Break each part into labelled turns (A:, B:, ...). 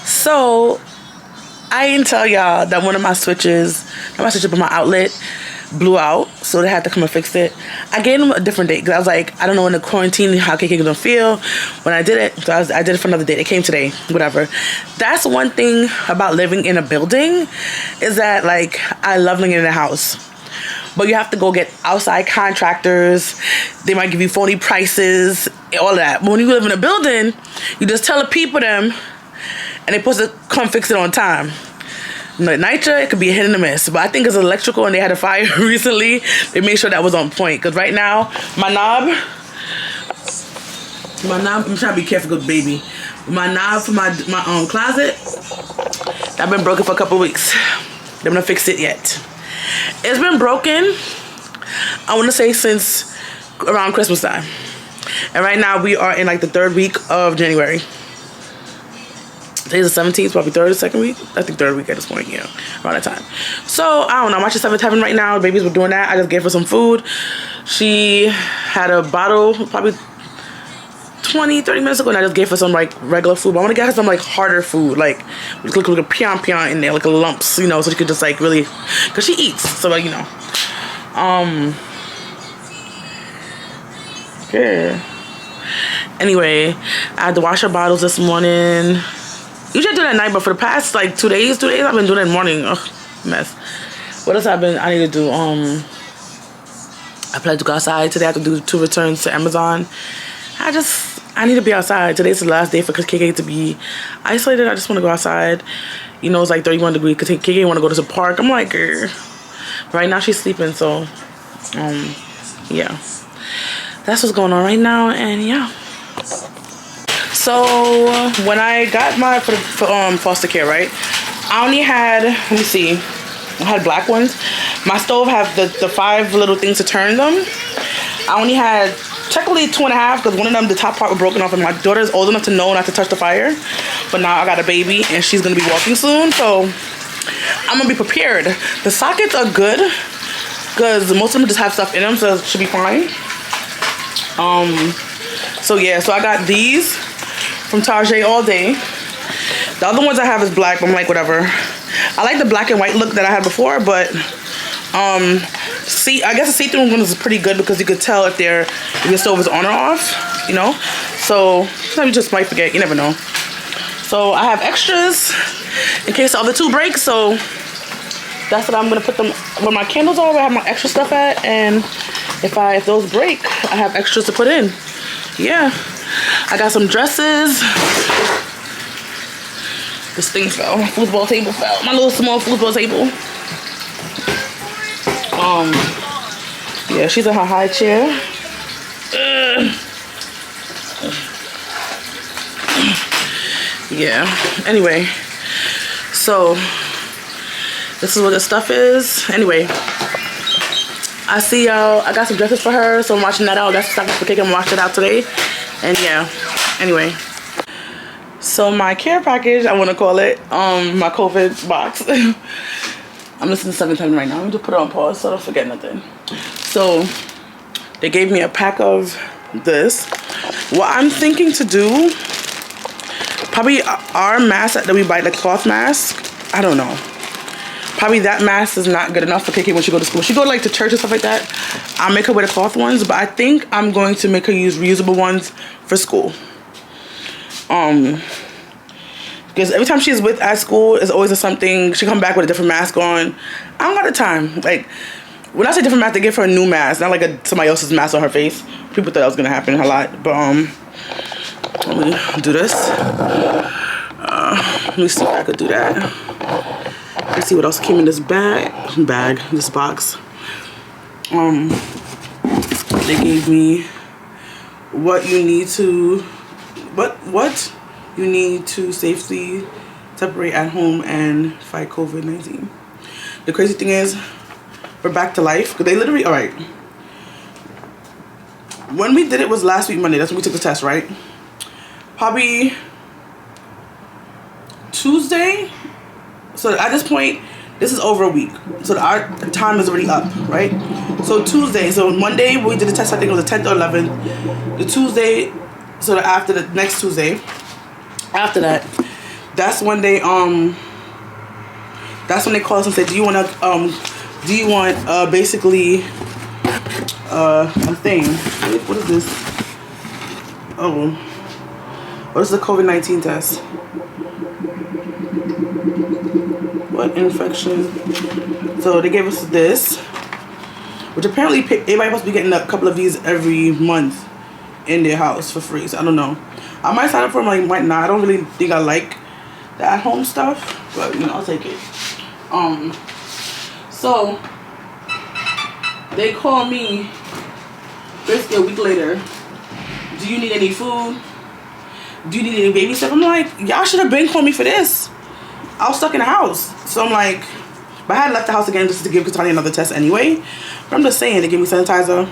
A: So I didn't tell y'all that one of my switches, not my switch, but my outlet blew out, so they had to come and fix it. I gave them a different date because I was like, I don't know in the quarantine how KK gonna feel when I did it. So I did it for another date. It came today, whatever. That's one thing about living in a building is that like I love living in a house. But you have to go get outside contractors. They might give you phony prices, all of that. But when you live in a building, you just tell the people them, and they're supposed to come fix it on time. Nitra, it could be a hit and a miss. But I think it's electrical, and they had a fire recently. They made sure that was on point. Because right now, my knob, I'm trying to be careful with baby. My knob for my closet, that been broken for a couple weeks. They're going to fix it yet. It's been broken, I want to say, since around Christmas time. And right now we are in like the 3rd week of January. Today's the 17th, probably 3rd or 2nd week. I think 3rd week at this point, yeah, around that time. So, I don't know, I'm watching 7th Heaven right now. The babies were doing that. I just gave her some food. She had a bottle probably 20, 30 minutes ago, and I just gave her some like regular food. But I want to get her some like harder food, like with like a pion in there, like a lumps, you know, so she could just like really, cause she eats, so like, you know. Yeah. Anyway, I had to wash her bottles this morning. Usually I do that at night, but for the past like 2 days, I've been doing it in the morning. Ugh, mess. What else I need to do? I plan to go outside today. I have to do 2 returns to Amazon. I need to be outside. Today's the last day for KK to be isolated. I just want to go outside. You know, it's like 31 degrees. Cause KK want to go to the park. I'm like, right now she's sleeping. So, yeah. That's what's going on right now. And yeah. So, when I got my, for foster care, right? I only had, let me see. I had black ones. My stove have the 5 little things to turn them. I only had technically 2.5 because one of them, the top part was broken off, and my daughter is old enough to know not to touch the fire. But now I got a baby and she's gonna be walking soon, so I'm gonna be prepared. The sockets are good because most of them just have stuff in them, so it should be fine. So yeah, so I got these from Target all day. The other ones I have is black, but I'm like, whatever. I like the black and white look that I had before, but I guess the see-through one is pretty good because you could tell if your stove is on or off, you know. So sometimes you just might forget, you never know. So I have extras in case the other 2 break. So that's what I'm gonna put them where my candles are, where I have my extra stuff at, and if those break, I have extras to put in. Yeah, I got some dresses. This thing fell. My foosball table fell. My little small foosball table. Yeah, she's in her high chair. Yeah, anyway, so this is what the stuff is. Anyway, I see y'all. I got some dresses for her, so I'm watching that out. That's stuff for KK. I'm watching it out today. And yeah, anyway, so my care package, I want to call it, my COVID box. I'm listening to 7 Heaven right now. Let me just put it on pause so I don't forget nothing. So they gave me a pack of this. What I'm thinking to do, probably our mask that we buy, the cloth mask, I don't know. Probably that mask is not good enough for KK when she go to school. She go to like to church and stuff like that. I'll make her wear the cloth ones, but I think I'm going to make her use reusable ones for school. Because every time she's at school, it's always something. She come back with a different mask on. I don't got the time. Like, when I say different mask, they give her a new mask, not like somebody else's mask on her face. People thought that was gonna happen a lot, but let me do this. Let me see if I could do that. Let's see what else came in this this box. They gave me what you need to safely separate at home and fight COVID-19. The crazy thing is, we're back to life. Because they literally, all right. When we did it was last week Monday. That's when we took the test, right? Probably Tuesday. So at this point, this is over a week. So our time is already up, right? So Tuesday, so Monday when we did the test, I think it was the 10th or 11th. The Tuesday, so after the next Tuesday, after that, that's when they call us and say, do you want basically a thing? What is this? Oh, what is the COVID-19 test? What infection? So they gave us this, which apparently everybody must be getting a couple of these every month in their house for free. So I don't know. I might sign up for them, like might not. I don't really think I like the at-home stuff, but you know, I'll take it. So they call me basically a week later. Do you need any food? Do you need any baby stuff? I'm like, y'all should have been calling me for this. I was stuck in the house. So I'm like, but I had left the house again just to give Katani another test anyway. But I'm just saying, they gave me sanitizer.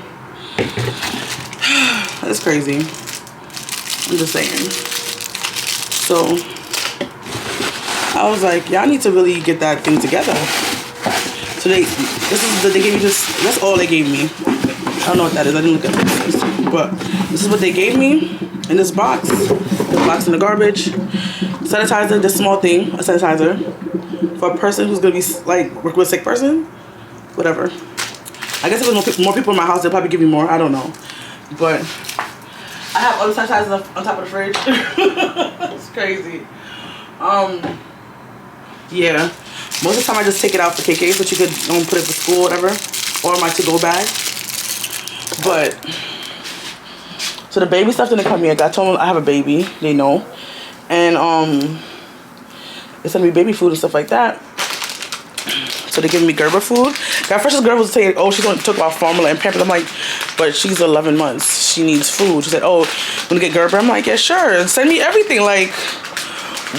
A: It's crazy. I'm just saying. So I was like, y'all need to really get that thing together. So they gave me this. That's all they gave me. I don't know what that is. I didn't look at this, but this is what they gave me in this box. The box in the garbage. Sanitizer, this small thing, a sanitizer for a person who's gonna be like work with a sick person. Whatever. I guess if there's more people in my house, they'll probably give me more. I don't know, but I have other sanitizers on top of the fridge. It's crazy. Yeah. Most of the time I just take it out for KK, but you could put it for school or whatever, or my to-go bag. But so the baby stuff didn't come yet. I told them I have a baby. They know, and they sent me baby food and stuff like that. So they giving me Gerber food. At first, this girl was saying, "Oh, she's going to talk about formula and Pampers." I'm like, but she's 11 months. She needs food. She said, "Oh, I'm gonna get Gerber." I'm like, "Yeah, sure. Send me everything. Like,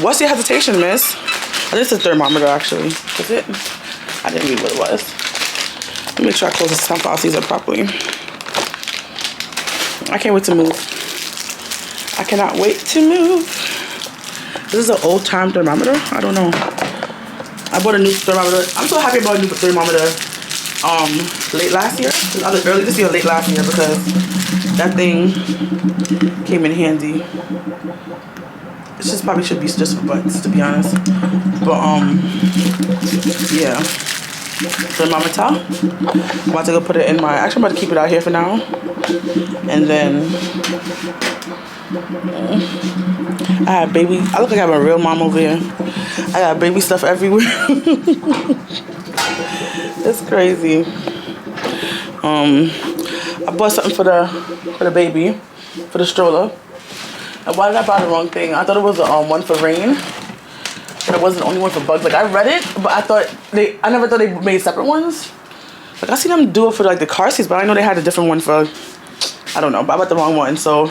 A: what's your hesitation, miss?" This is a thermometer, actually. Is it? I didn't read what it was. Let me make sure I close this sunflower season properly. I can't wait to move. I cannot wait to move. This is an old time thermometer. I don't know. I bought a new thermometer. I'm so happy I bought a new thermometer late last year. Either early this year or late last year, because that thing came in handy. It just probably should be just for butts, to be honest. But yeah. Thermometer. I'm about to go put it in my. Actually, I'm about to keep it out here for now. And then I have baby. I look like I have a real mom over here. I got baby stuff everywhere. It's crazy. I bought something for the baby, for the stroller. And why did I buy the wrong thing? I thought it was one for rain, but it wasn't the only one for bugs. Like, I read it, but I never thought they made separate ones. Like, I see them do it for like the car seats, but I know they had a different one for, I don't know, but I bought the wrong one, so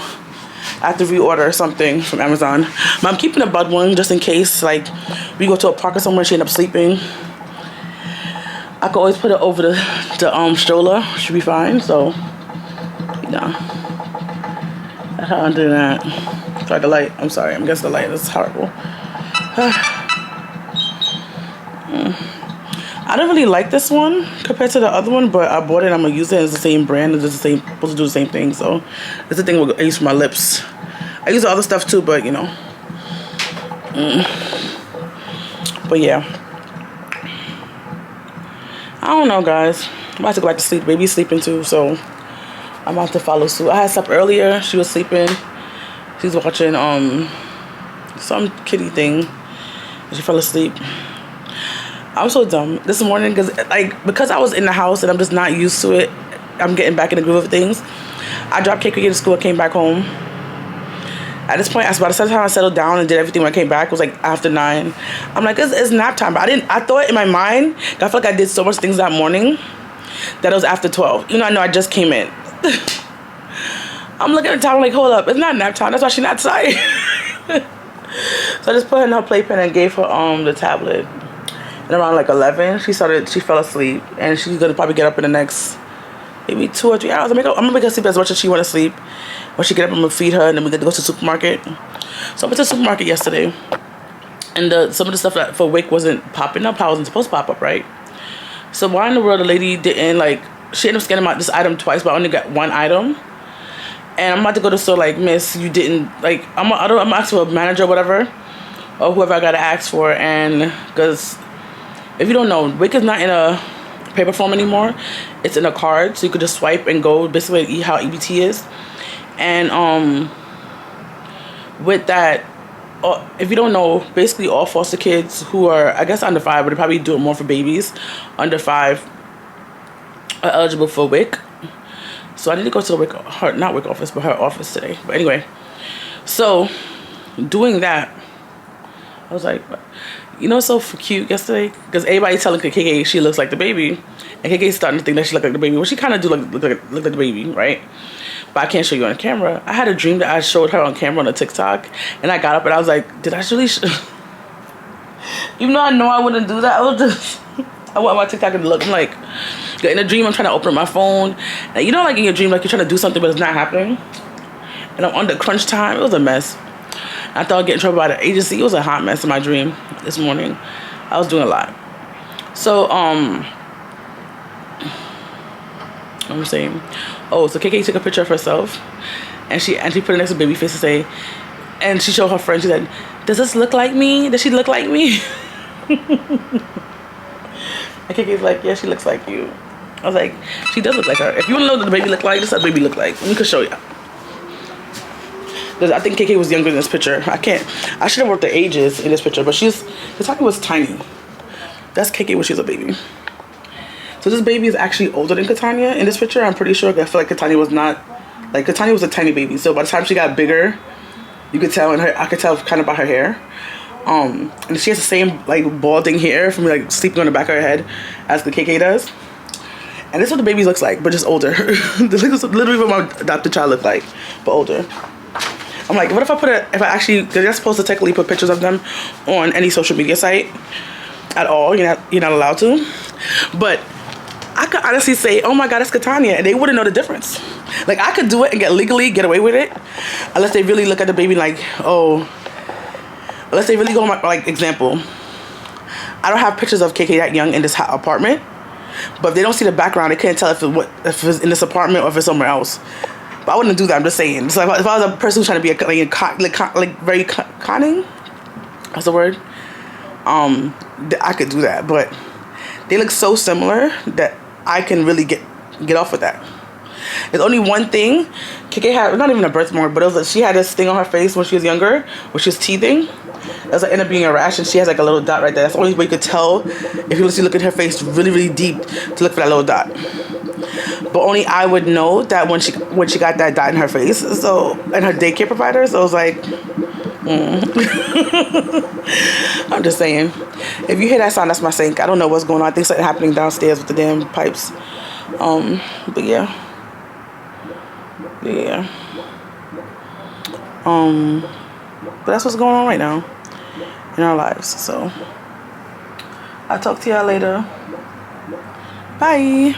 A: I have to reorder something from Amazon. But I'm keeping a bug one just in case, like, we go to a park or somewhere, she end up sleeping. I could always put it over the stroller. Should be fine. So, yeah. That's how I do that. Try the light. I'm sorry. I'm against the light. It's horrible. I don't really like this one compared to the other one, but I bought it. I'm gonna use it. It's the same brand. It's the same. Supposed to do the same thing. So, it's the thing I use for my lips. I use the other stuff too, but you know. But yeah. I don't know, guys. I'm about to go back to sleep. Baby's sleeping too, so I'm about to follow suit. I had slept earlier. She was sleeping. She's watching some kitty thing. She fell asleep. I'm so dumb this morning because I was in the house and I'm just not used to it. I'm getting back in the groove of things. I dropped KK to school and came back home. At this point, by the time I settled down and did everything when I came back, it was like after 9. I'm like, it's nap time. But I thought in my mind, I felt like I did so much things that morning that it was after 12. You know, I know I just came in. I'm looking at the time, I'm like, hold up, it's not nap time. That's why she's not tired. So I just put her in her playpen and gave her the tablet. And around like 11, she fell asleep. And she's going to probably get up in the next maybe 2 or 3 hours. I'm going to make her sleep as much as she want to sleep. When she get up, I'm going to feed her, and then we're going to go to the supermarket. So I went to the supermarket yesterday. And some of the stuff that for WIC wasn't popping up how it wasn't supposed to pop up, right? So why in the world the lady didn't, like, she ended up scanning out this item twice, but I only got one item. And I'm about to go to the store like, miss, you didn't, like, I'm asking for a manager or whatever. or whoever I gotta ask for. And because if you don't know, WIC is not in a paper form anymore. It's in a card, so you could just swipe and go, basically how EBT is. And with that, if you don't know, basically all foster kids who are, I guess, under 5, but they probably do it more for babies under 5, are eligible for WIC. So I need to go to the WIC, not WIC office, but her office today. But anyway, so doing that, I was like, you know, so cute yesterday, because everybody telling KK she looks like the baby, and KK's starting to think that she look like the baby. Well, she kind of do look like the baby, right? But I can't show you on camera. I had a dream that I showed her on camera on a TikTok, and I got up and I was like, did I really? Even though I know I wouldn't do that, I was just, I want my TikTok to look. I'm like, in a dream, I'm trying to open my phone. And you know, like in your dream, like you're trying to do something, but it's not happening. And I'm under crunch time. It was a mess. I thought I'd get in trouble by the agency. It was a hot mess in my dream this morning. I was doing a lot. So, I'm saying, oh, so KK took a picture of herself, and she put it next to baby face to say, and she showed her friend. She said, "Does this look like me? Does she look like me?" And KK's like, "Yeah, she looks like you." I was like, "She does look like her. If you want to know what the baby look like, this is what the baby look like. We could show you." Because I think KK was younger in this picture. I should have worked the ages in this picture, but Kdiddavis was tiny. That's KK when she was a baby. So this baby is actually older than Kdiddavis in this picture. I'm pretty sure. I feel like Kdiddavis was not, like Kdiddavis was a tiny baby. So by the time she got bigger, you could tell, and I could tell kind of by her hair. And she has the same like balding hair from like sleeping on the back of her head as the KK does. And this is what the baby looks like, but just older. This is literally what my adopted child looked like, but older. I'm like, what if I actually, because you're supposed to technically put pictures of them on any social media site at all. You're not allowed to. But I could honestly say, oh my God, that's Kdiddavis, and they wouldn't know the difference. Like, I could do it and legally get away with it, unless they really look at the baby like, oh, unless they really go, like, example, I don't have pictures of KK that young in this apartment, but if they don't see the background, they can't tell if it's in this apartment or if it's somewhere else. But I wouldn't do that. I'm just saying. So if I was a person who's trying to be very conning, that's the word. I could do that. But they look so similar that I can really get off with that. There's only one thing. KK had, not even a birthmark, but she had this thing on her face when she was younger, when she was teething. It was like ended up being a rash, and she has like a little dot right there. That's the only way you could tell if you look at her face really, really deep to look for that little dot. But only I would know that when she got that dot in her face. So, and her daycare provider. So I was like, I'm just saying. If you hear that sound, that's my sink. I don't know what's going on. I think something happening downstairs with the damn pipes. But yeah. But that's what's going on right now in our lives. So I'll talk to y'all later. Bye.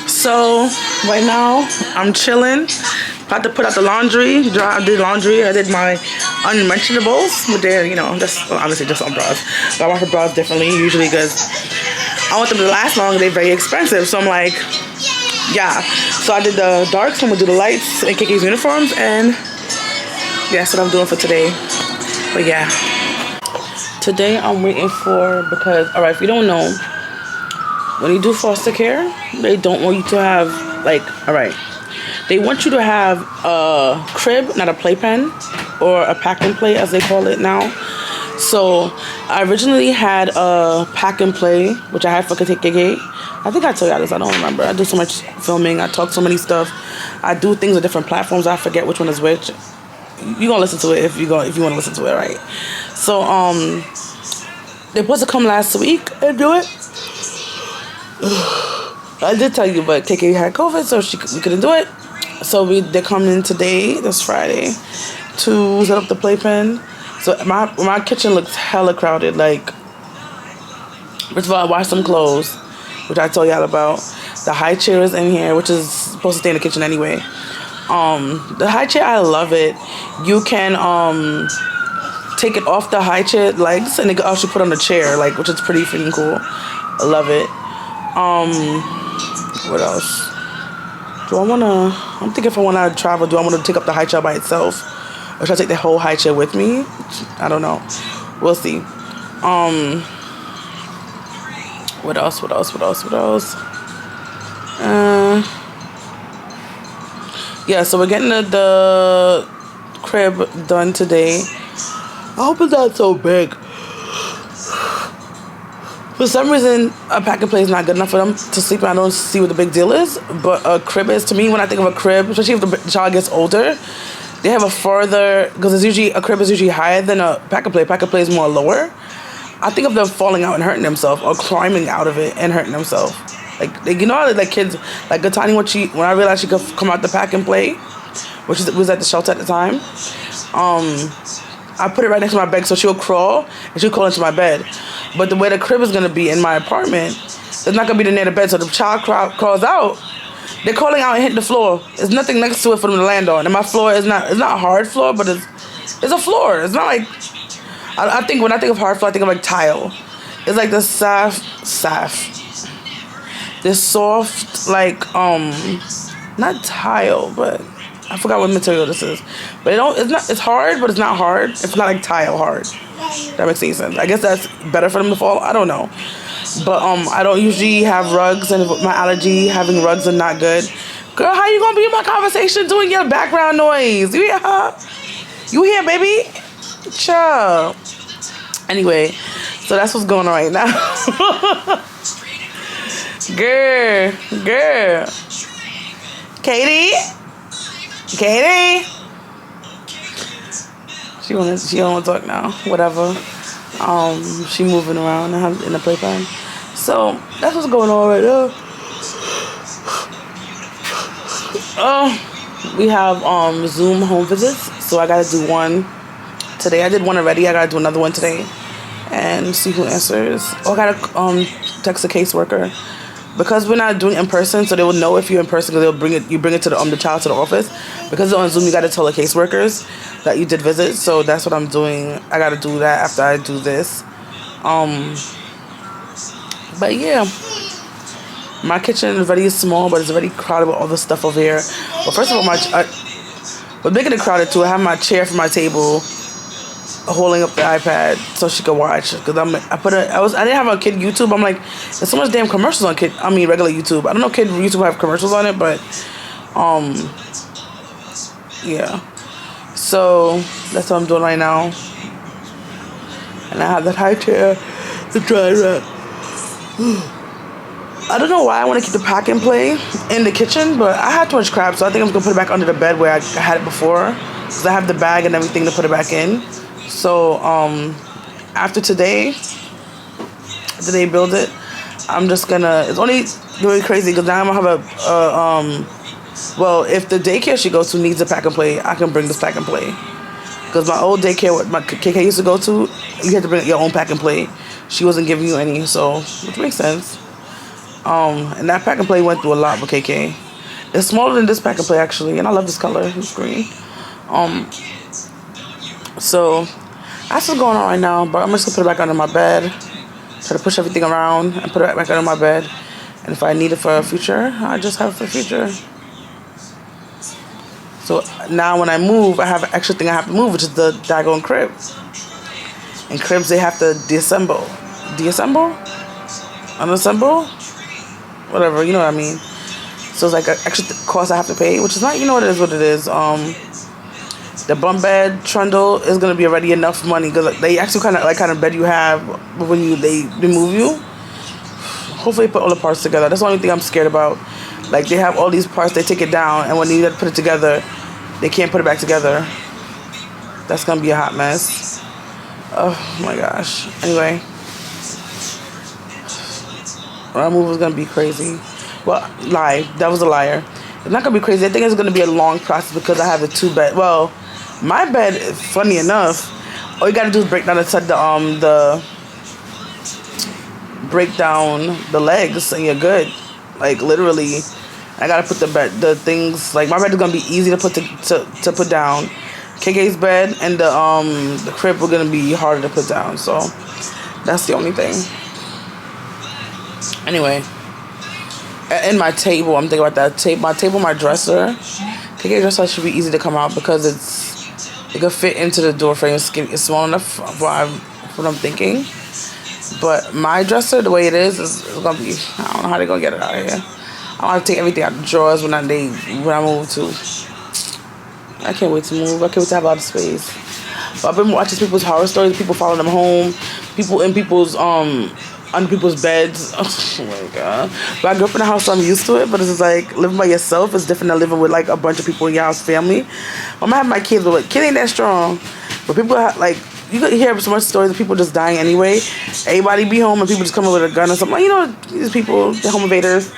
A: So right now I'm chilling. About to put out the laundry. I did laundry. I did my unmentionables, but they're, that's obviously just on bras. But I wash the bras differently usually because I want them to last long. They're very expensive. So I'm like, yeah. So I did the darks. I'm gonna do the lights and KK's uniforms, and yeah, that's what I'm doing for today. But yeah, today I'm waiting for, because alright, if you don't know, when you do foster care, they don't want you to have alright, they want you to have a crib, not a playpen, or a pack and play as they call it now. So I originally had a pack and play, which I had for KK. I think I told y'all this, I don't remember. I do so much filming, I talk so many stuff, I do things on different platforms, I forget which one is which. You gonna listen to it if you want to listen to it, right? So they supposed to come last week and do it. I did tell you, but KK had COVID, so we couldn't do it. So they're coming today, this Friday, to set up the playpen. So my kitchen looks hella crowded. Like, first of all, I washed some clothes, which I told y'all about. The high chair is in here, which is supposed to stay in the kitchen anyway. The high chair, I love it. You can take it off the high chair legs, and it can also put on the chair, which is pretty freaking cool. I love it. What else? I'm thinking if I want to travel, do I want to take up the high chair by itself, or should I take the whole high chair with me? I don't know. We'll see. What else? Yeah, so we're getting the crib done today. I hope it's not so big. For some reason, a pack and play is not good enough for them to sleep, and I don't see what the big deal is. But a crib is, to me, when I think of a crib, especially if the child gets older, they have a further, because it's usually, a crib is usually higher than a pack and play. Pack and play is more lower. I think of them falling out and hurting themselves, or climbing out of it and hurting themselves. Like you know how like kids, like Kdiddavis, when I realized she could come out the pack and play, which was at the shelter at the time, I put it right next to my bed so she'll crawl, and she'll crawl into my bed. But the way the crib is going to be in my apartment, it's not going to be near the bed, so the child crawls out. They're crawling out and hitting the floor. There's nothing next to it for them to land on. And my floor is not, it's not hard floor, but it's a floor. It's not like, I think when I think of hard floor, I think of like tile. It's like the this soft, like, not tile, but I forgot what material this is. But it's hard, but it's not hard. It's not like tile hard. That makes any sense. I guess that's better for them to fall. I don't know. But I don't usually have rugs, and with my allergy, having rugs are not good. Girl, how you gonna be in my conversation doing your background noise? You hear her? You hear, baby? Chill. Anyway, so that's what's going on right now. Girl. Katie? She don't want to talk now. Whatever. She moving around in the playpen. So that's what's going on right now. We have Zoom home visits. So I gotta do one today. I did one already. I gotta do another one today and see who answers. Or I gotta text a caseworker. Because we're not doing it in person, so they will know if you're in person, because you bring it to the child to the office. Because on Zoom, you got to tell the caseworkers that you did visit. So that's what I'm doing. I got to do that after I do this. But yeah, my kitchen is very small, but it's very crowded with all the stuff over here. But first of all, but bigger than crowded too. I have my chair for my table, holding up the iPad so she could watch, because I didn't have a kid YouTube. I'm like, there's so much damn commercials on regular YouTube. I don't know, kid YouTube have commercials on it, but yeah. So that's what I'm doing right now, and I have that high chair to try that. I don't know why I want to keep the pack and play in the kitchen, but I had too much crap, so I think I'm gonna put it back under the bed where I had it before, because I have the bag and everything to put it back in. So, after today build it, I'm just gonna, it's only really crazy because now I'm gonna have well, if the daycare she goes to needs a pack and play, I can bring this pack and play. Because my old daycare, what my KK used to go to, you had to bring your own pack and play. She wasn't giving you any, so, which makes sense. And that pack and play went through a lot with KK. It's smaller than this pack and play, actually, and I love this color, it's green. So that's what's going on right now, but I'm just gonna put it back under my bed, try to push everything around and put it back under my bed, and if I need it for a future, I just have it for the future. So now when I move, I have an extra thing I have to move, which is the daggone crib. And cribs, they have to unassemble, whatever, you know what I mean. So it's like an extra cost I have to pay, which is not, you know what it is. The bunk bed trundle is gonna be already enough money, because they actually kind of bed you have when they remove you. Hopefully put all the parts together. That's the only thing I'm scared about. Like, they have all these parts, they take it down, and when they need to put it together, they can't put it back together. That's gonna be a hot mess. Oh my gosh. Anyway, when I move, is gonna be crazy. Well, that was a liar. It's not gonna be crazy. I think it's gonna be a long process because I have a 2-bed. Well, my bed, funny enough, all you gotta do is break down break down the legs, and you're good. Like, literally, I gotta put the things, like, my bed is gonna be easy to put to put down. KK's bed and the crib were gonna be harder to put down. So that's the only thing. Anyway, and my table, I'm thinking about that. My table, my dresser. KK's dresser should be easy to come out because it could fit into the door frame. It's small enough for what I'm thinking. But my dresser, the way it is gonna be. I don't know how they're gonna get it out of here. I want to take everything out of the drawers when I move to. I can't wait to move. I can't wait to have a lot of space. But I've been watching people's horror stories. People following them home. People in people's under people's beds. Oh my god. But I grew up in a house, so I'm used to it. But it's just like living by yourself is different than living with like a bunch of people in your house, family. I'm gonna have my kids, but like, kid ain't that strong. But people like. You could hear so much stories of people just dying anyway. Everybody be home and people just come in with a gun or something. Like, you know, these people, the home invaders,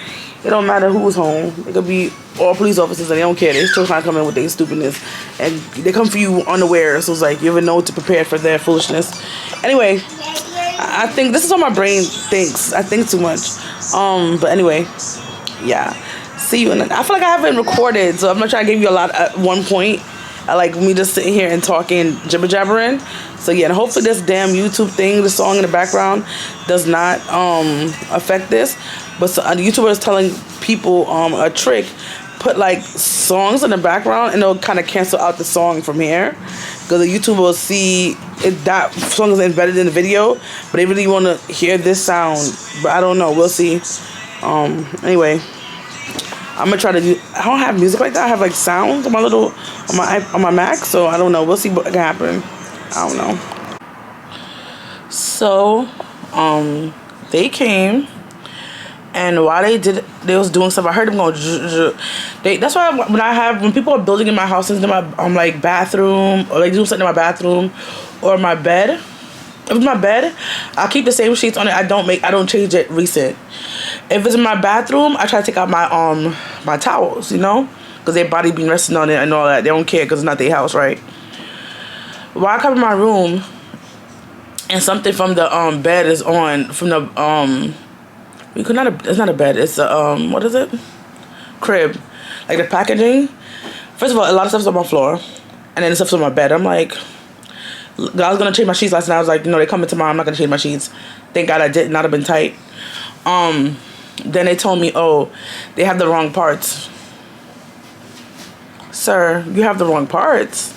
A: it don't matter who's home. It could be all police officers and they don't care. They still trying to come in with their stupidness. And they come for you unaware. So it's like, you ever know to prepare for their foolishness. Anyway, I think this is what my brain thinks. I think too much. But anyway, yeah. See you. I feel like I haven't recorded, so I'm not trying to give you a lot at one point. I like me just sitting here and talking, jibber jabbering. So yeah, and hopefully this damn YouTube thing, the song in the background, does not affect this. But so, the YouTuber is telling people a trick: put like songs in the background, and it'll kind of cancel out the song from here. Because the YouTuber will see that song is embedded in the video, but they really want to hear this sound. But I don't know. We'll see. Anyway. I'm gonna try to do. I don't have music like that. I have like sounds on my Mac, so I don't know. We'll see what can happen. I don't know. So, they came, and while they was doing stuff. I heard them going. That's why when people are building in my house into my like bathroom, or they do something in my bathroom or my bed. If it's my bed, I'll keep the same sheets on it. I don't change it recent. If it's in my bathroom, I try to take out my my towels, you know, because their body been resting on it and all that. They don't care because it's not their house, right? While I come in my room and something from the bed is on from the it's not a bed. It's a what is it? Crib, like the packaging. First of all, a lot of stuff's on my floor, and then the stuff's on my bed. I'm like. I was gonna change my sheets last night. I was like, they coming tomorrow. I'm not gonna change my sheets. Thank God I did not have been tight. Then they told me, oh, they have the wrong parts. Sir, you have the wrong parts.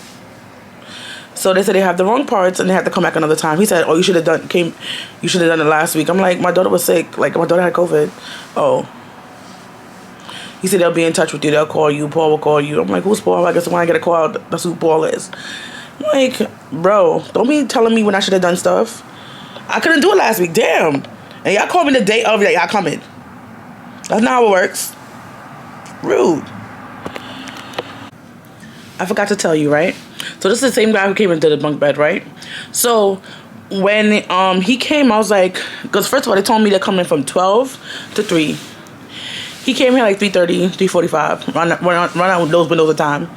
A: So they said they have the wrong parts and they have to come back another time. He said, oh, you should have done it last week. I'm like, my daughter was sick. Like my daughter had COVID. Oh. He said they'll be in touch with you. They'll call you. Paul will call you. I'm like, who's Paul? I guess when I get a call, that's who Paul is. Like, bro, don't be telling me when I should have done stuff. I couldn't do it last week. Damn. And y'all called me the day of, like, y'all coming. That's not how it works. Rude. I forgot to tell you, right? So this is the same guy who came into the bunk bed, right? So when he came, I was like, because first of all, they told me they're coming from 12 to 3. He came here like 3:30, 3:45. Run out those windows of time.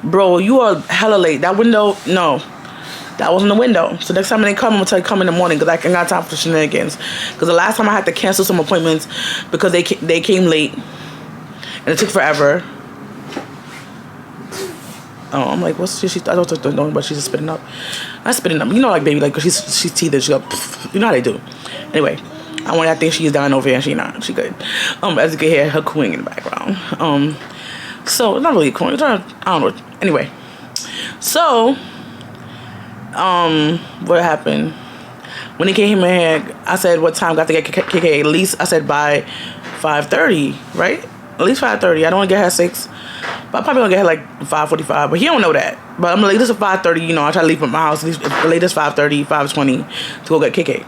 A: Bro, you are hella late. That window, no. That wasn't the window. So next time they come, I'm going to tell you come in the morning because I ain't got time for shenanigans. Because the last time I had to cancel some appointments because they came late. And it took forever. Oh, I'm like, what's she? I don't know, but she's just spitting up. Not spitting up. You know, like, baby, like, she's teething. She go, pff, you know how they do. Anyway, I want to think she's dying over here and she not. She good. As you can hear, her cooing in the background. So, not really cooing. I don't know. Anyway. So, what happened? When he came in here, I said, what time got to get KK? At least, I said, by 5:30, right? At least 5:30. I don't want to get her at 6. But I'm probably going to get her like 5:45. But he don't know that. But I'm like, this is 5:30. You know, I try to leave from my house. At least the latest 5:30, 5:20 to go get KK.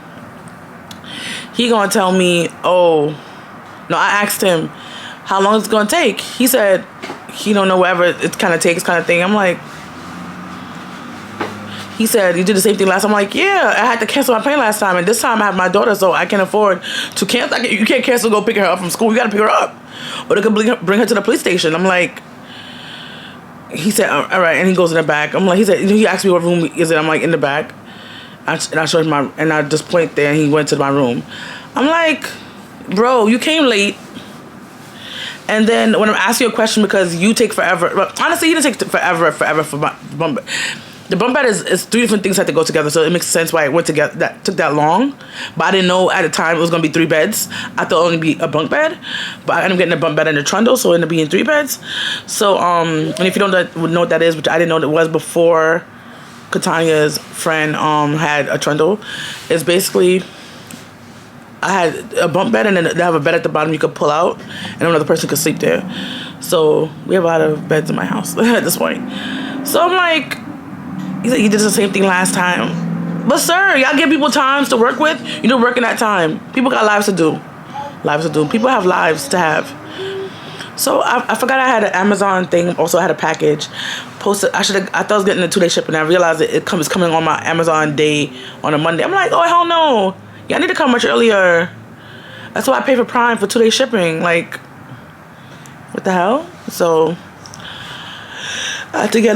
A: He going to tell me, oh, no, I asked him, how long is it going to take? He said, he don't know whatever it kind of takes kind of thing. I'm like, he said, you did the same thing last time. I'm like, yeah, I had to cancel my plane last time. And this time I have my daughter, so I can't afford to cancel. You can't cancel, go pick her up from school. You got to pick her up. Or they could bring her to the police station. I'm like, he said, all right. And he goes in the back. I'm like, he asked me what room is it. I'm like, in the back. And I showed him and I just pointed there and he went to my room. I'm like, bro, you came late. And then when I'm asking you a question because you take forever. Well, honestly, you didn't take forever for my the bunk bed is 3 different things that had to go together, so it makes sense why it went together. That took that long, but I didn't know at the time it was gonna be 3 beds. I thought it only be a bunk bed, but I ended up getting a bunk bed and a trundle, so it ended up being 3 beds. So and if you don't know what that is, which I didn't know what it was before, Katania's friend had a trundle. It's basically, I had a bunk bed and then they have a bed at the bottom you could pull out, and another person could sleep there. So we have a lot of beds in my house at this point. So I'm like, he said, you did the same thing last time. But sir, y'all give people times to work with. You don't work in that time. People got lives to do. People have lives to have. So I forgot I had an Amazon thing. Also had a package posted. I thought I was getting a 2-day shipping. I realized it's coming on my Amazon day on a Monday. I'm like, oh hell no. Y'all need to come much earlier. That's why I pay for Prime for 2-day shipping. Like, what the hell? So I had to get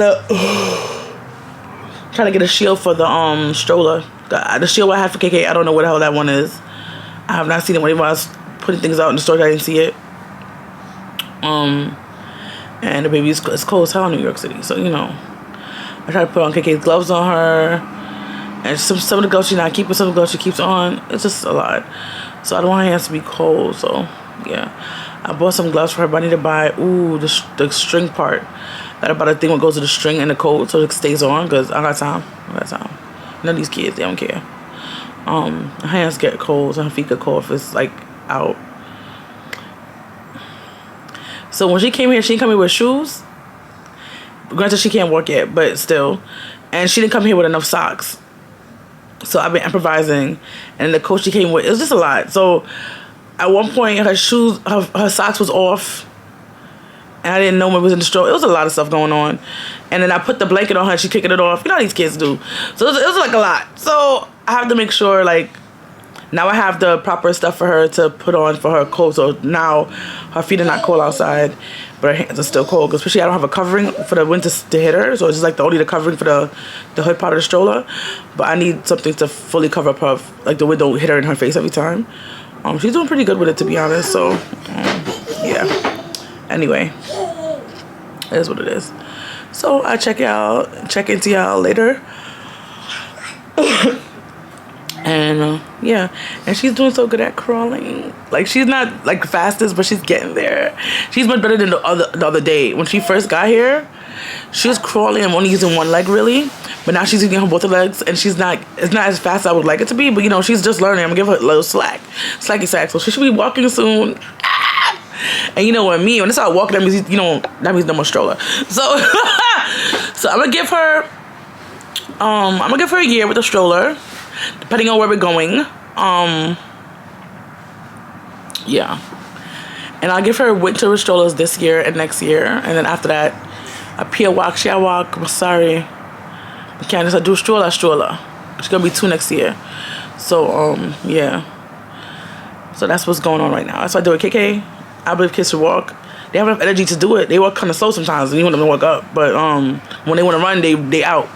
A: trying to get a shield for the stroller. The shield I had for KK, I don't know what the hell that one is. I have not seen it whenever I was putting things out in the store. I didn't see it. And the baby is cold as hell in New York City, so you know. I try to put on KK's gloves on her, and some of the gloves she's not keeping, some of the gloves she keeps on. It's just a lot. So I don't want her hands to be cold. So yeah, I bought some gloves for her, but I need to buy the string part. That about a thing what goes to the string and the coat so it stays on, because I got time. None of these kids, they don't care. Her hands get cold and her feet get cold if it's like out. So when she came here, she didn't come here with shoes. Granted, she can't walk yet, but still. And she didn't come here with enough socks. So I've been improvising. And the coat she came with, it was just a lot. So at one point, her shoes, her socks was off. And I didn't know what was in the stroller. It was a lot of stuff going on. And then I put the blanket on her. She kicking it off. You know how these kids do. So it was like a lot. So I have to make sure, like, now I have the proper stuff for her to put on for her cold. So now her feet are not cold outside, but her hands are still cold. Especially I don't have a covering for the winter to hit her. So it's just like the covering for the hood part of the stroller. But I need something to fully cover up her, like the wind don't hit her in her face every time. She's doing pretty good with it, to be honest. So yeah. Anyway, it is what it is. So I'll check into y'all later. And yeah, and she's doing so good at crawling. Like, she's not like the fastest, but she's getting there. She's much better than the other day. When she first got here, she was crawling and only using one leg really, but now she's using her both her legs, and it's not as fast as I would like it to be, but you know, she's just learning. I'm gonna give her a little slacky sack, so she should be walking soon. And you know what I mean, when I start walking, that means, you know, that means no more stroller. So so I'm gonna give her a year with a stroller, depending on where we're going. Yeah. And I'll give her winter strollers this year and next year, and then after that, a Pia walk, she walk. I'm sorry, I can't just do stroller. She's gonna be 2 next year. So yeah. So that's what's going on right now. That's what I do with KK. I believe kids should walk. They have enough energy to do it. They walk kind of slow sometimes, and you want them to walk up. But when they want to run, they out.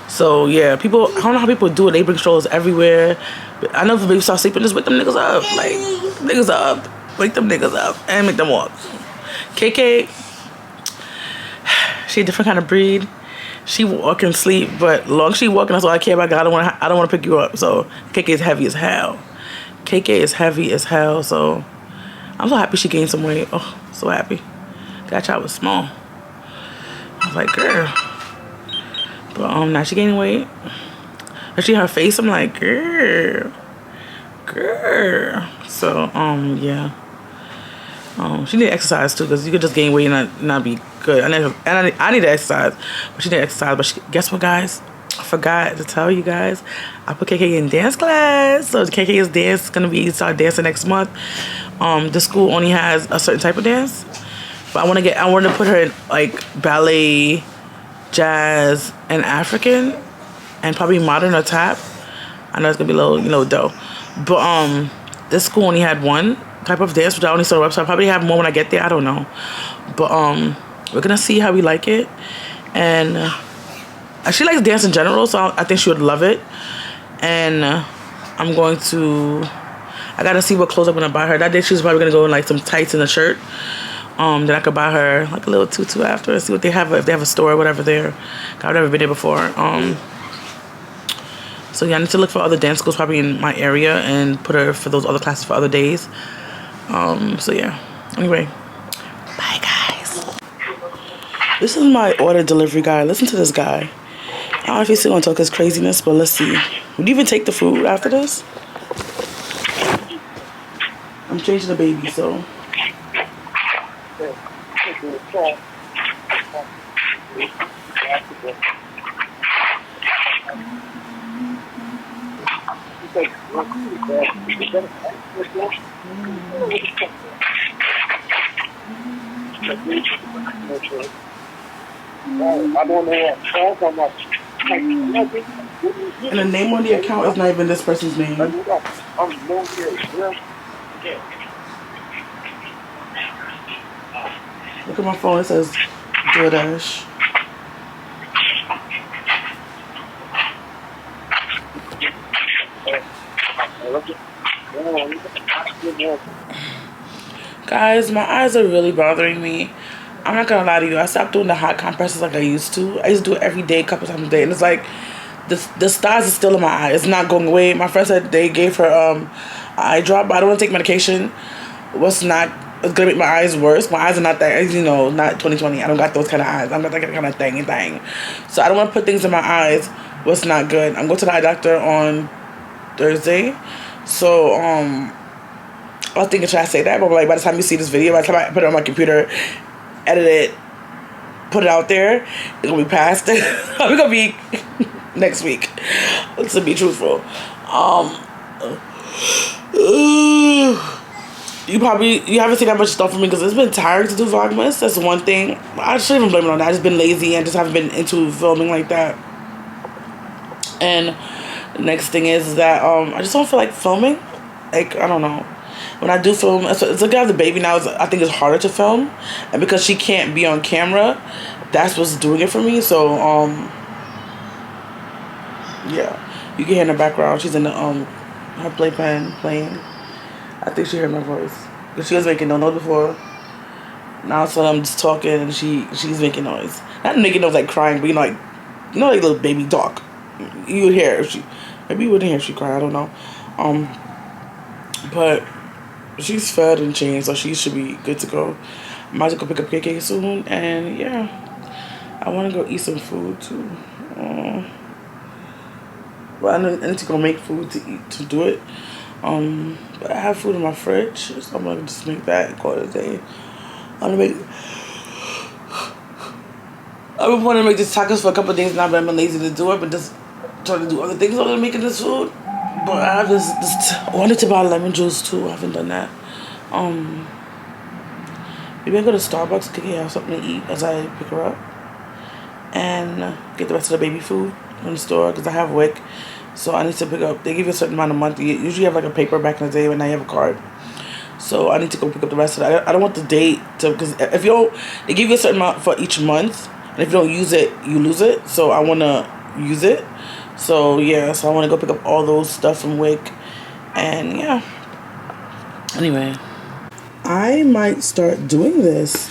A: So yeah, I don't know how people do it. They bring strollers everywhere. But I know if the baby start sleeping, just wake them niggas up. Like, niggas up. Wake them niggas up and make them walk. KK, she a different kind of breed. She walk and sleep, but long as she walking, that's all I care about. I don't want to pick you up. So KK is heavy as hell. So I'm so happy she gained some weight. Oh, so happy. That child was small. I was like, girl. But now she gaining weight. Especially her face, I'm like, girl. So yeah. She need to exercise too, because you could just gain weight and not be good. I need to exercise, but she need to exercise. But guess what, guys? I forgot to tell you guys, I put KK in dance class. So KK is gonna start dancing next month. The school only has a certain type of dance, but I want to put her in like ballet, jazz, and African, and probably modern or tap. I know it's gonna be a little dough, but this school only had one type of dance, which I only saw on the website. I'll probably have more when I get there. I don't know, but we're gonna see how we like it, and. She likes dance in general, so I think she would love it. And I gotta see what clothes I'm gonna buy her. That day she was probably gonna go in like some tights and a shirt, Then I could buy her like a little tutu after and see what they have, if they have a store or whatever there. I've never been there before. So yeah, I need to look for other dance schools probably in my area and put her for those other classes for other days. So yeah. Anyway, bye guys. This is my order delivery guy. Listen to this guy. I don't know if he's still gonna talk his craziness, but let's see. Would you even take the food after this? I'm changing the baby, so. And the name on the account is not even this person's name. Look at my phone, it says Dosh. Guys, my eyes are really bothering me. I'm not gonna lie to you. I stopped doing the hot compresses like I used to. I used to do it every day, a couple times a day, and it's like the stars is still in my eye. It's not going away. My friend said they gave her an eye drop, but I don't want to take medication. It's gonna make my eyes worse. My eyes are not that, you know, not 20/20. I don't got those kind of eyes. I'm not that kind of thing. So I don't want to put things in my eyes what's not good. I'm going to the eye doctor on Thursday. So I was thinking, should I say that? But like, by the time you see this video, by the time I put it on my computer, edit it, put it out there, it's gonna be past it. It's gonna be next week, to be truthful. You haven't seen that much stuff from me because it's been tiring to do Vlogmas. That's one thing. I shouldn't even blame it on that. I've just been lazy and just haven't been into filming like that. And the next thing is that I just don't feel like filming. Like, I don't know. When I do film, it's like I have the baby now. I think it's harder to film, and because she can't be on camera, that's what's doing it for me. So yeah, you can hear in the background. She's in the her playpen playing. I think she heard my voice because she was making no noise before. Now so I'm just talking and she's making noise. Not making noise like crying, but like little baby talk. You would hear if maybe you wouldn't hear if she cried. I don't know. But she's fed and changed, so she should be good to go. I might go pick up KK soon, and yeah, I want to go eat some food too. But I need to go make food to eat to do it. But I have food in my fridge, so I'm gonna just make that and call it a day. I've been wanting to make these tacos for a couple of days now, but I've been lazy to do it. But just trying to do other things other than making this food. But I have I wanted to buy lemon juice too. I haven't done that. Maybe I go to Starbucks to have something to eat as I pick her up, and get the rest of the baby food in the store because I have WIC. So I need to pick up. They give you a certain amount of money. You usually have like a paper back in the day, but now you have a card. So I need to go pick up the rest of that. I don't want the date to, because if you don't, they give you a certain amount for each month, and if you don't use it, you lose it. So I want to use it. So yeah, so I want to go pick up all those stuff from WIC, and yeah. Anyway, I might start doing this.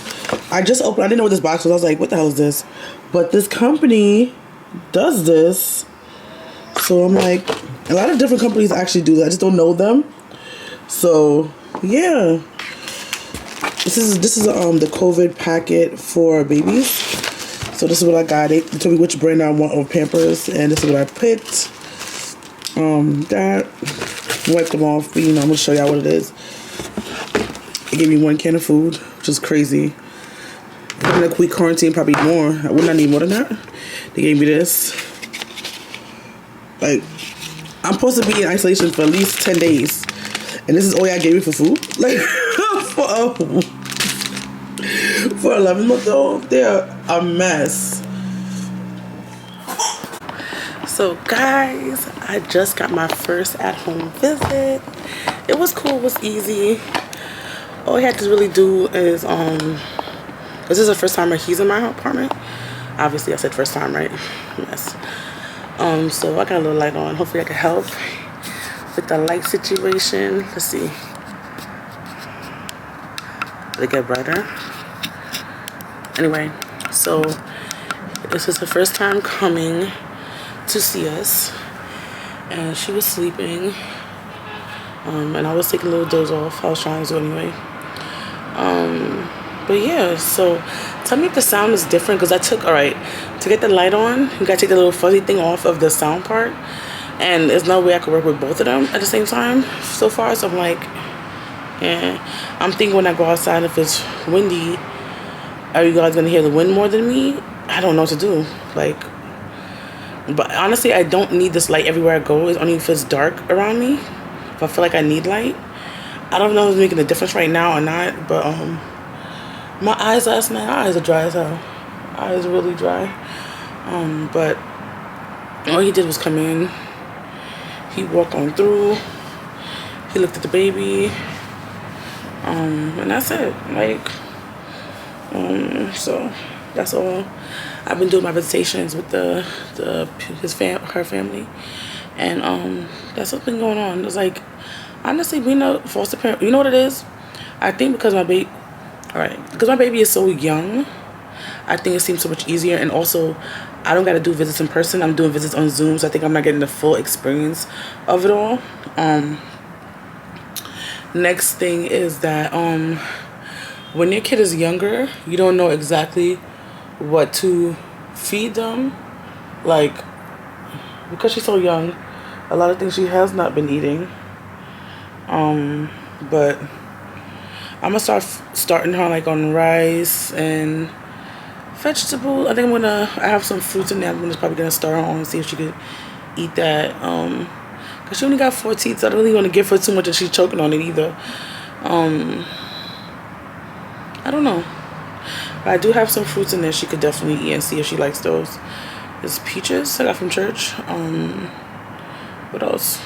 A: I just opened. I didn't know what this box was. I was like, what the hell is this? But this company does this. So I'm like, a lot of different companies actually do that. I just don't know them. So yeah, this is the COVID packet for babies. So this is what I got. They told me which brand I want of Pampers, and this is what I picked. That wiped them off. But, I'm gonna show y'all what it is. They gave me 1 can of food, which is crazy. In a quick quarantine, probably more. I would not need more than that. They gave me this. Like, I'm supposed to be in isolation for at least 10 days. And this is all y'all gave me for food? Like, for 11 months old, they're a mess. So, guys, I just got my first at-home visit. It was cool. It was easy. All I had to really do is, this is the first time he's in my apartment. Obviously, I said first time, right? Yes. So I got a little light on. Hopefully I can help with the light situation. Let's see. Did it get brighter? Anyway, so this is her first time coming to see us, and she was sleeping, and I was taking a little doze off. I was trying to anyway. But yeah, so tell me if the sound is different, because I took, alright, to get the light on, you gotta take the little fuzzy thing off of the sound part, and there's no way I could work with both of them at the same time so far. So I'm like, yeah, I'm thinking when I go outside, if it's windy, are you guys gonna hear the wind more than me? I don't know what to do. Like, but honestly, I don't need this light everywhere I go. It's only if it's dark around me, if I feel like I need light. I don't know if it's making a difference right now or not, but my eyes last night, my eyes are dry as hell. Eyes really dry. But all he did was come in. He walked on through. He looked at the baby. And that's it. Like, so that's all. I've been doing my visitations with her family, and that's what's been going on. It's like, honestly, being a foster parent, you know what it is? I think because my baby is so young, I think it seems so much easier. And also, I don't got to do visits in person. I'm doing visits on Zoom, so I think I'm not getting the full experience of it all. Next thing is that when your kid is younger, you don't know exactly what to feed them. Like, because she's so young, a lot of things she has not been eating. But I'm gonna starting her like on rice and vegetables. I think I have some fruits in there. I'm probably gonna start her on and see if she could eat that. Cause she only got 4 teeth, so I don't really want to give her too much that she's choking on it either. I don't know. But I do have some fruits in there she could definitely eat and see if she likes those. There's peaches I got from church. What else?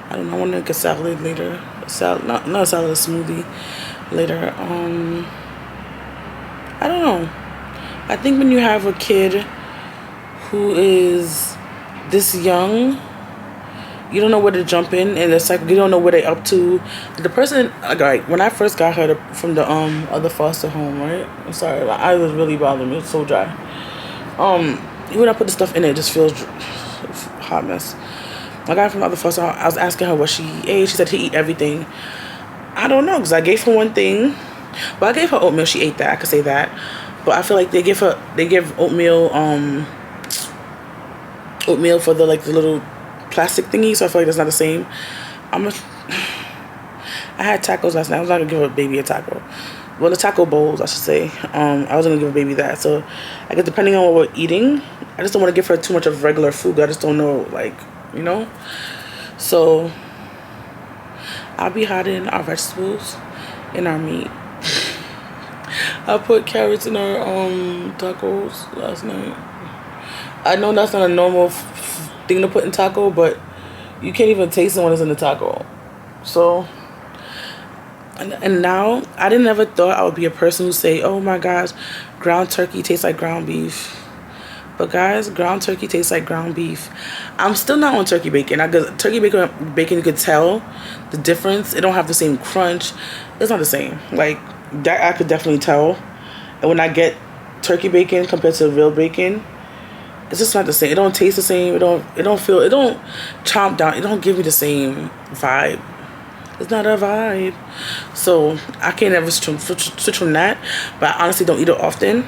A: I don't know. I want to make a salad later. A salad, not a salad, a smoothie later. I don't know. I think when you have a kid who is this young, you don't know where to jump in, and it's like you don't know what they're up to. The person, like, when I first got her from the other foster home, right? I'm sorry, my eyes was really bothering me. It's so dry. When I put the stuff in it just feels hot mess. I got her from the other foster home. I was asking her what she ate. She said she eat everything. I don't know, because I gave her one thing. But I gave her oatmeal. She ate that. I could say that. But I feel like they give oatmeal for the little plastic thingy, so I feel like that's not the same. I had tacos last night. I was not gonna give a baby a taco. Well, the taco bowls, I should say. I was gonna give a baby that. So I guess depending on what we're eating, I just don't want to give her too much of regular food. I just don't know, So I'll be hiding our vegetables and our meat. I put carrots in our tacos last night. I know that's not a normal thing to put in taco, but you can't even taste it when it's in the taco. So, and now, I didn't ever thought I would be a person who say, oh my gosh, ground turkey tastes like ground beef. But guys, ground turkey tastes like ground beef. I'm still not on turkey bacon. Turkey bacon, you could tell the difference. It don't have the same crunch. It's not the same. Like, that I could definitely tell. And when I get turkey bacon compared to real bacon, it's just not the same. It don't taste the same. It don't chomp down. It don't give me the same vibe. It's not a vibe. So I can't ever switch from that. But I honestly don't eat it often.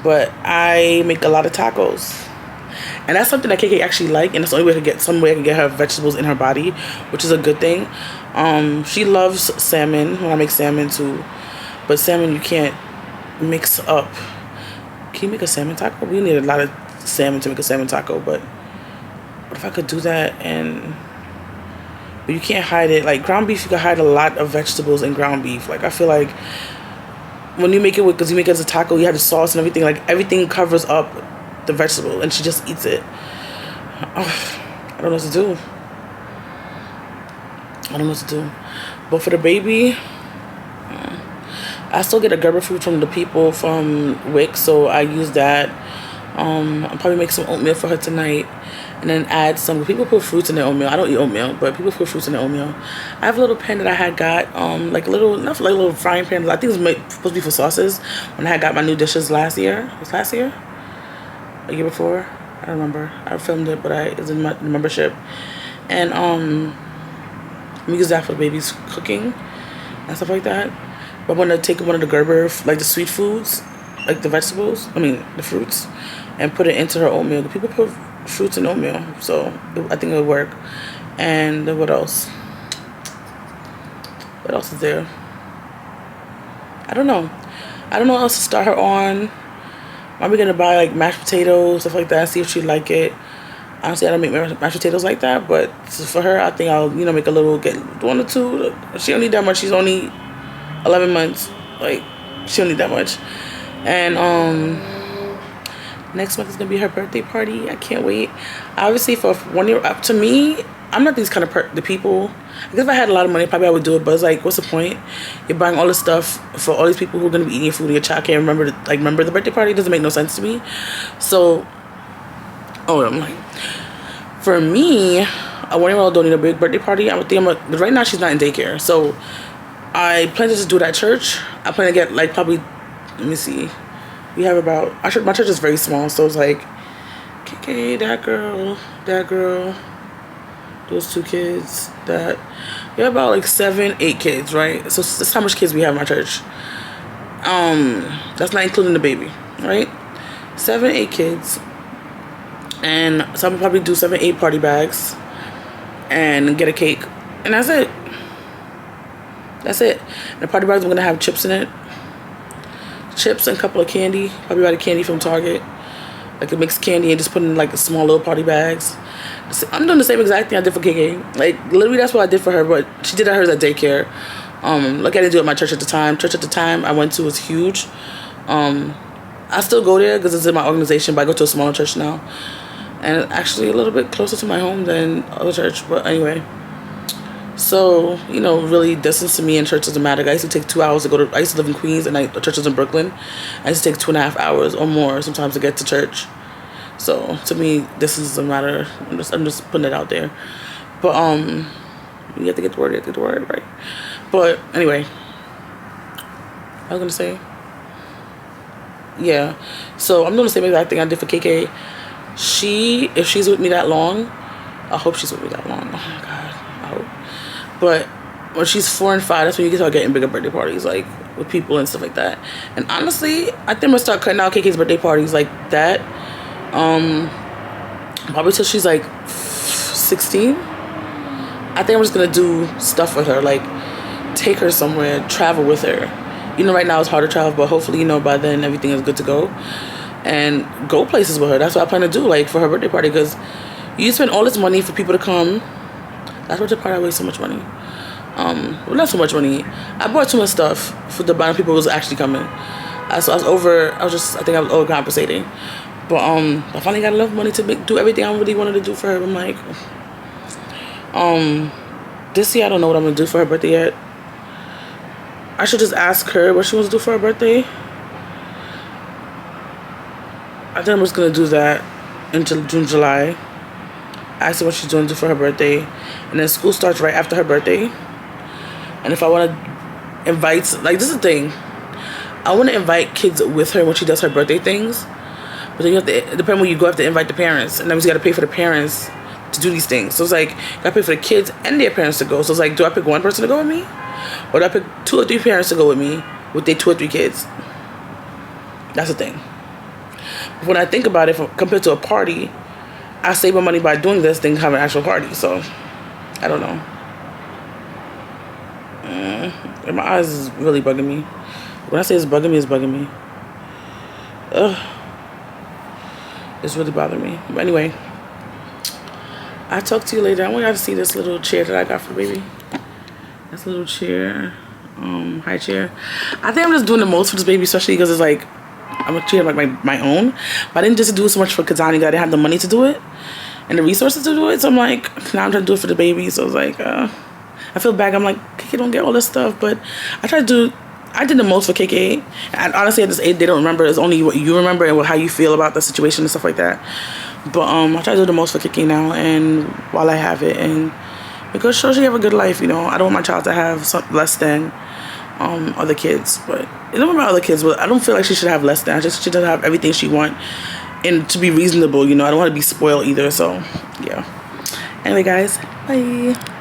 A: But I make a lot of tacos. And that's something that KK actually like, and that's the only way I can get her vegetables in her body, which is a good thing. She loves salmon when I make salmon too. But salmon you can't mix up. Can you make a salmon taco? We need a lot of salmon to make a salmon taco, but what if I could do that? But you can't hide it. Like ground beef, you can hide a lot of vegetables in ground beef. Like I feel like when you make it because you make it as a taco, you have the sauce and everything. Like everything covers up the vegetable, and she just eats it. I don't know what to do. But for the baby, I still get a Gerber food from the people from Wick, so I use that. I'll probably make some oatmeal for her tonight, and then add some. People put fruits in their oatmeal. I don't eat oatmeal, but people put fruits in their oatmeal. I have a little pan that I had got, like a little, not like a little frying pan. I think it was supposed to be for sauces. When I had got my new dishes last year. Was last year? A year before? I don't remember. I filmed it, but it was in my membership. And we use that for the baby's cooking and stuff like that. But I'm gonna take one of the Gerber, like the sweet foods, like the vegetables, the fruits, and put it into her oatmeal. The people put fruits in oatmeal, so I think it would work. And what else? What else is there? I don't know what else to start her on. Are we gonna buy like mashed potatoes, stuff like that, see if she'd like it? Honestly, I don't make mashed potatoes like that, but for her, I think I'll, make a little, get 1 or 2. She don't need that much. She's only 11 months. Like, she don't need that much. And next month is gonna be her birthday party. I can't wait. Obviously, for 1 year up to me, I'm not these kind of the people. I guess if I had a lot of money, probably I would do it. But it's like, what's the point? You're buying all this stuff for all these people who are gonna be eating your food, and your child can't remember the birthday party. It doesn't make no sense to me. So, I'm like, for me, a 1-year-old don't need a big birthday party. Right now she's not in daycare, so I plan to just do it at church. I plan to get like probably, let me see. We have about, my church is very small, so it's like, KK, that girl, those 2 kids, that. We have about like 7, 8 kids, right? So that's how much kids we have in my church. That's not including the baby, right? 7, 8 kids. And so I'll probably do 7, 8 party bags and get a cake. And that's it. And the party bags, I'm going to have chips in it. Chips and a couple of candy. Probably buy the candy from Target. Like a mixed candy, and just put in like a small little party bags. I'm doing the same exact thing I did for KK. Like, literally that's what I did for her, but she did hers at daycare. Like I didn't do it at my church at the time. Church at the time I went to was huge. I still go there because it's in my organization, but I go to a smaller church now. And actually a little bit closer to my home than other church. But anyway. So, really distance to me and church doesn't matter. I used to take 2 hours to go to, I used to live in Queens and the church was in Brooklyn. I used to take 2.5 hours or more sometimes to get to church. So to me, distance doesn't matter. I'm just putting it out there. But you have to get the word, right? But anyway, I was gonna say, yeah. So I'm doing the same exact thing I did for KK. If she's with me that long, I hope she's with me that long. Oh my God, I hope. But when she's 4 and 5, that's when you can start getting bigger birthday parties, like with people and stuff like that. And honestly, I think I'm gonna start cutting out KK's birthday parties like that. Probably till she's like 16. I think I'm just gonna do stuff with her, like take her somewhere, travel with her. Right now it's hard to travel, but hopefully, by then everything is good to go. And go places with her. That's what I plan to do, like for her birthday party, because you spend all this money for people to come. That's what the part I waste so much money. Well, not so much money. I bought too much stuff for the amount of people who was actually coming. So I think I was overcompensating. But I finally got enough money to do everything I really wanted to do for her. I'm like, this year I don't know what I'm gonna do for her birthday yet. I should just ask her what she wants to do for her birthday. I think I'm just gonna do that in June, July. Ask her what she's going to do for her birthday, and then school starts right after her birthday. And if I want to invite, like, this is the thing, I want to invite kids with her when she does her birthday things. But then you have to, depending when you go, have to invite the parents, and then you got to pay for the parents to do these things. So it's like, you got to pay for the kids and their parents to go. So it's like, do I pick one person to go with me, or do I pick 2 or 3 parents to go with me with their 2 or 3 kids? That's the thing. But when I think about it, compared to a party, I save my money by doing this than having an actual party. So I don't know. My eyes is really bugging me. When I say it's bugging me, it's bugging me. Ugh. It's really bothering me. But anyway, I'll talk to you later. I want y'all to see this little chair that I got for the baby. This little chair. High chair. I think I'm just doing the most for this baby, especially because it's like, I'm a chair like my own. But I didn't just do so much for Kdiddavis. I didn't have the money to do it and the resources to do it. So I'm like, now I'm trying to do it for the baby. So it's like, I feel bad. I'm like, Kiki, don't get all this stuff. But I I did the most for KK. And honestly, at this age, they don't remember. It's only what you remember and how you feel about the situation and stuff like that. But I try to do the most for KK now, and while I have it, and because she have a good life, you know. I don't want my child to have less than other kids, but it don't about other kids. But I don't feel like she should have less than. She should have everything she want, and to be reasonable, you know. I don't want to be spoiled either. So yeah. Anyway, guys, bye.